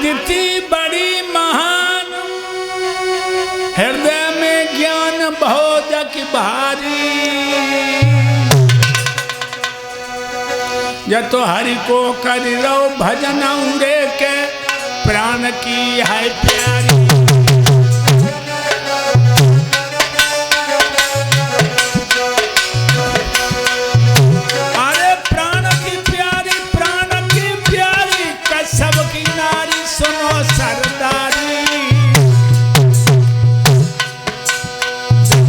अदिति बड़ी महान, हृदय में ज्ञान बहुजक भारी। जब तो हरि को कर रो भजन उरे के, प्राण की है प्यारी। अरे प्राण की प्यारी, प्राण की प्यारी, कसब की नारी सुनो सरदारी।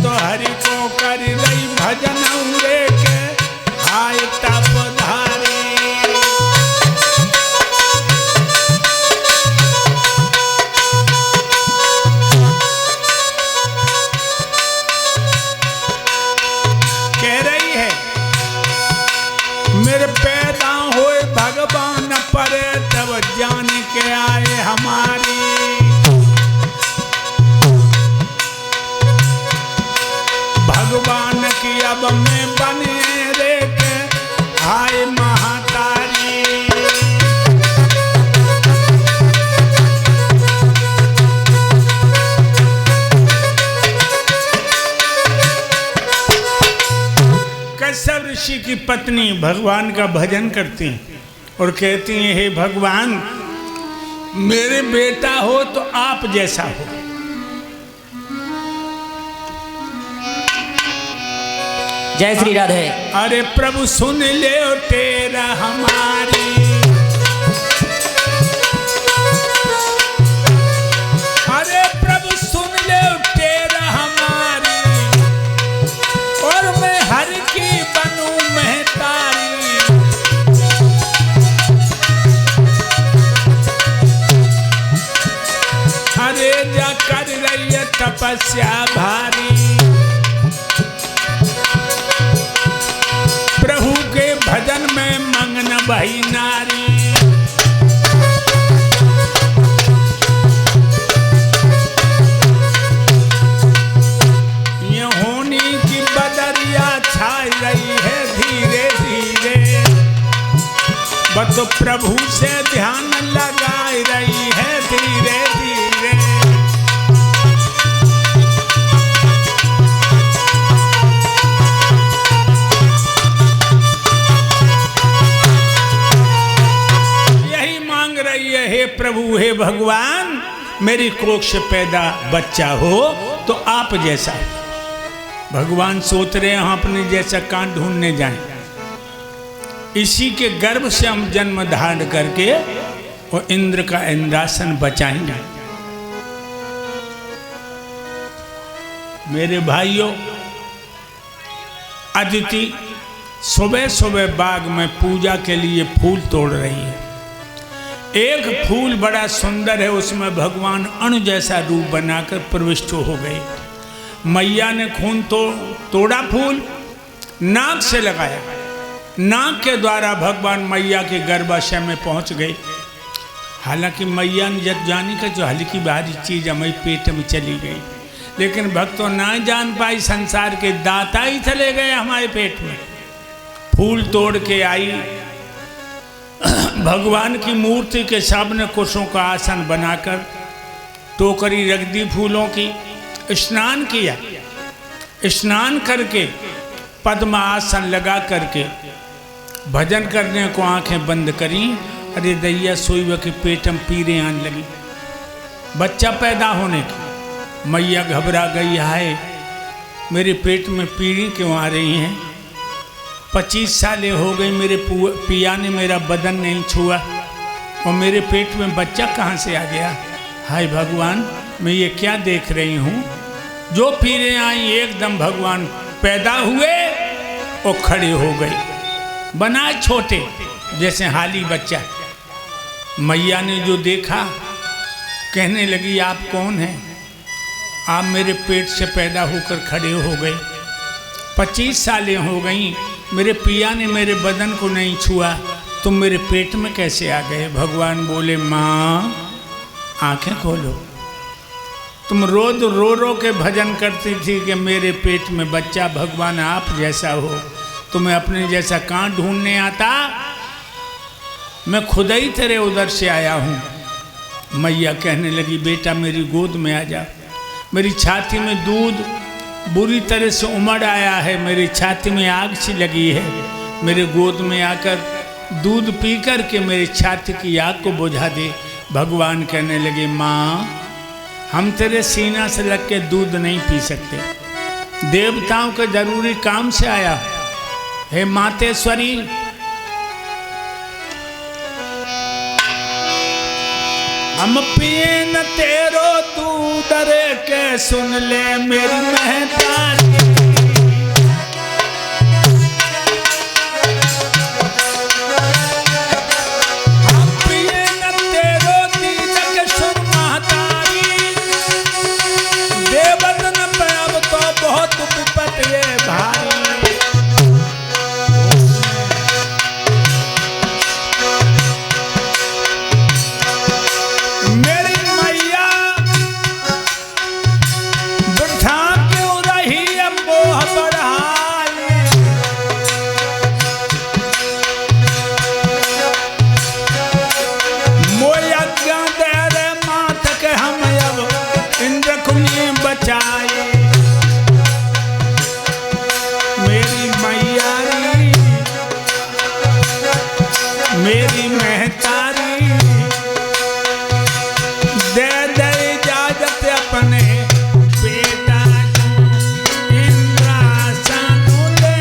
तो हरि को कर रही भजन उरे के, हाय तपधारी। कह रही है मेरे पैदा होए भगवान पर, तब जान के आए हमारी। भगवान की अब में बने रे के, हाय महातारी। कश्यप ऋषि की पत्नी भगवान का भजन करती हैं और कहती हैं, हे भगवान मेरे बेटा हो तो आप जैसा हो। जय श्री राधे। अरे प्रभु सुन ले तेरा हमारी। अरे प्रभु सुन ले तेरा हमारी, और मैं हर की बनूं महतारी। अरे जा कर रही है तपस्या भारी। प्रभु के भजन में मंगन भई नारी। ये होनी की बदरिया छाई रही है धीरे धीरे, बस प्रभु से ध्यान लगाई रही है धीरे धीरे। हे प्रभु हे भगवान मेरी कोख से पैदा बच्चा हो तो आप जैसा। भगवान सोच रहे हैं हम अपने जैसा कान ढूंढने जाएं, इसी के गर्भ से हम जन्म धारण करके और इंद्र का इंद्रासन बचाएंगे। मेरे भाइयों, अदिति सुबह सुबह बाग में पूजा के लिए फूल तोड़ रही है। एक फूल बड़ा सुंदर है, उसमें भगवान अणु जैसा रूप बनाकर प्रविष्ट हो गए। मैया ने खून तोड़ा फूल, नाक से लगाया, नाक के द्वारा भगवान मैया के गर्भाशय में पहुंच गए। हालांकि मैया ने जब जानी का जो हल्की भारी चीज हमारे पेट में चली गई, लेकिन भक्तों ना जान पाई संसार के दाता ही चले गए हमारे पेट में। फूल तोड़ के आई, भगवान की मूर्ति के सामने कुशों का आसन बनाकर टोकरी रख दी फूलों की, स्नान किया। स्नान करके पद्म आसन लगा करके भजन करने को आंखें बंद करी। अरे दैया सोई के पेट में पीरें आने लगी, बच्चा पैदा होने की। मैया घबरा गई, हाय मेरे पेट में पीड़ें क्यों आ रही हैं? 25 सालें हो गई मेरे पिया ने मेरा बदन नहीं छुआ और मेरे पेट में बच्चा कहाँ से आ गया? हाय भगवान मैं ये क्या देख रही हूँ? जो पीरें आई एकदम भगवान पैदा हुए और खड़े हो गए, बनाए छोटे जैसे हाली बच्चा। मैया ने जो देखा कहने लगी आप कौन हैं? आप मेरे पेट से पैदा होकर खड़े हो गए, 25 सालें हो गई, मेरे पिया ने मेरे बदन को नहीं छुआ, तुम मेरे पेट में कैसे आ गए? भगवान बोले माँ आंखें खोलो, तुम रोज रो रो के भजन करती थी कि मेरे पेट में बच्चा, भगवान आप जैसा हो, तुम्हें अपने जैसा कहाँ ढूंढने आता? मैं खुद ही तेरे उधर से आया हूँ। मैया कहने लगी बेटा मेरी गोद में आ जा। मेरी छाती में दूध बुरी तरह से उमड़ आया है, मेरी छाती में आग सी लगी है, मेरे गोद में आकर दूध पी कर के मेरी छाती की आग को बुझा दे। भगवान कहने लगे माँ हम तेरे सीना से लग के दूध नहीं पी सकते, देवताओं के जरूरी काम से आया। हे मातेश्वरी हम पिए न तेरो दूध रे के सुन ले मेरी महतारी। हम पिए न तेरो दूध के सुन महतारी, देवतन पे अब तो बहुत विपत ये भारी। मेरी महतारी दे दे इजाजत अपने बेटा इंद्रासन ले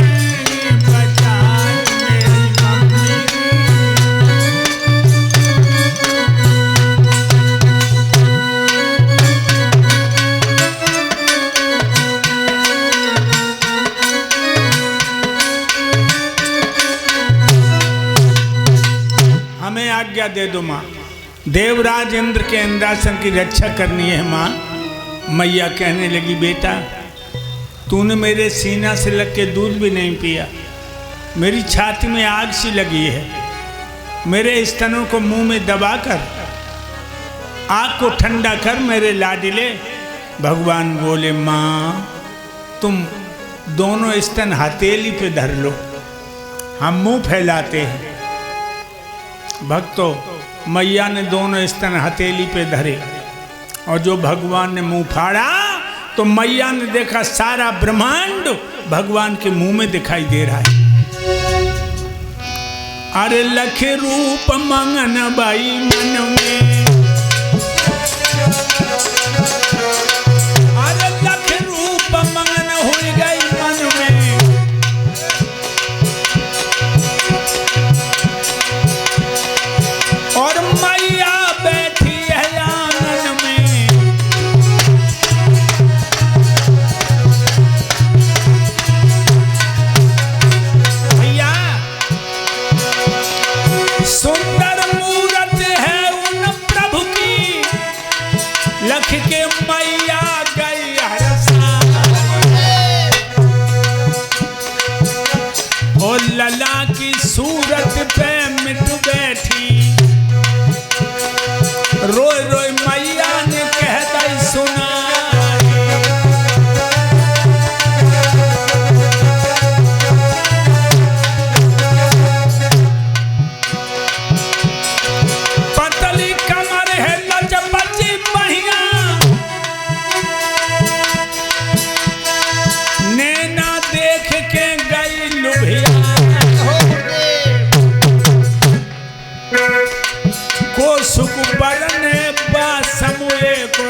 बचाए मेरी मम्मी। हमें आज्ञा दे दो माँ, देवराज इंद्र के इंद्रासन की रक्षा करनी है माँ। मैया कहने लगी बेटा तूने मेरे सीना से लग के दूध भी नहीं पिया, मेरी छाती में आग सी लगी है, मेरे स्तनों को मुंह में दबाकर आग को ठंडा कर मेरे लाडिले। भगवान बोले माँ तुम दोनों स्तन हथेली पे धर लो, हम मुंह फैलाते हैं। भक्तों मैया ने दोनों स्तन हथेली पे धरे और जो भगवान ने मुंह फाड़ा तो मैया ने देखा सारा ब्रह्मांड भगवान के मुंह में दिखाई दे रहा है। अरे लख रूप मंगन बाई मन में, अरे लख रूप मंगन हो गई मन में, और मैया बैठी है आंगन में। भैया सुंदर मूरत है उन प्रभु की, लख के मैया गई हरसा। और लला की सूरत पे मिट बैठी, रोय रोय मैया ने कहता ही सुना। पतली कमर है लचपची पहिया, नैना देख के गई लुभिया। को सुख बरने बा समूहे को,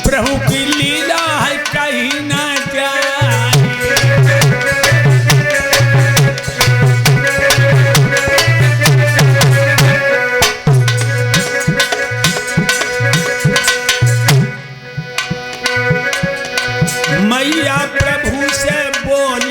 प्रभु की लीला है कहीं ना जाए। मैया प्रभु से बोल